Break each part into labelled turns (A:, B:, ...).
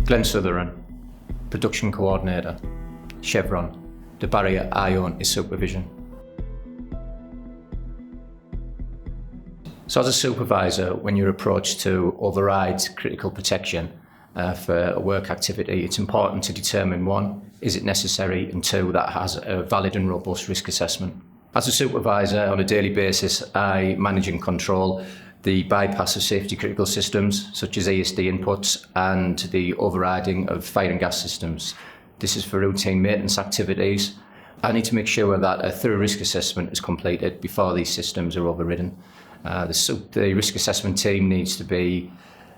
A: Glenn Sutherland, Production Coordinator, Chevron. The barrier I own is Supervision. So as a supervisor, when you're approached to override critical protection for a work activity, it's important to determine, one, is it necessary, and two, that has a valid and robust risk assessment. As a supervisor, on a daily basis, I manage and control the bypass of safety critical systems, such as ESD inputs, and the overriding of fire and gas systems. This is for routine maintenance activities. I need to make sure that a thorough risk assessment is completed before these systems are overridden. The risk assessment team needs to be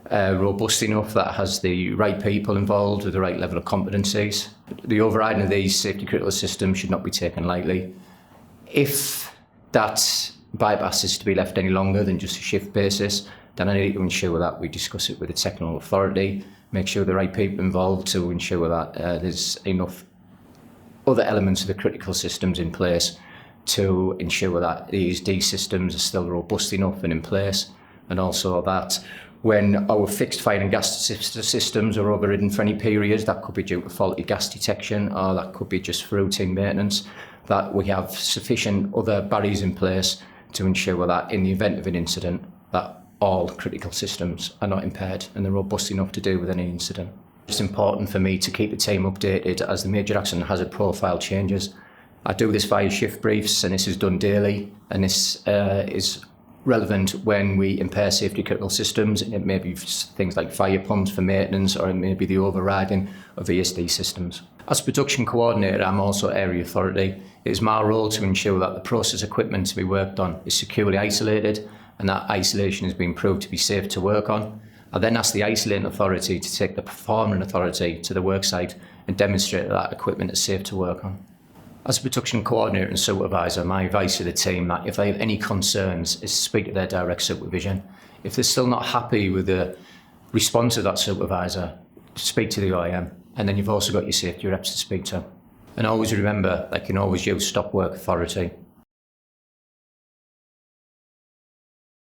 A: robust enough that has the right people involved with the right level of competencies. The overriding of these safety critical systems should not be taken lightly. If that bypass is to be left any longer than just a shift basis, then I need to ensure that we discuss it with the technical authority, make sure the right people involved to ensure that there's enough other elements of the critical systems in place to ensure that these systems are still robust enough and in place, and also that when our fixed fire and gas systems are overridden for any periods, that could be due to faulty gas detection or that could be just for routine maintenance, that we have sufficient other barriers in place to ensure that in the event of an incident, that all critical systems are not impaired and they're robust enough to deal with any incident. It's important for me to keep the team updated as the major accident hazard profile changes. I do this via shift briefs, and this is done daily, and this is relevant when we impair safety critical systems. It may be things like fire pumps for maintenance, or it may be the overriding of ESD systems. As production coordinator, I'm also area authority. It is my role to ensure that the process equipment to be worked on is securely isolated, and that isolation has been proved to be safe to work on. I then ask the isolating authority to take the performing authority to the worksite and demonstrate that equipment is safe to work on. As a production coordinator and supervisor, my advice to the team that if they have any concerns is to speak to their direct supervision. If they're still not happy with the response of that supervisor, speak to the OIM, and then you've also got your safety reps to speak to. And always remember, they can always use stop work authority.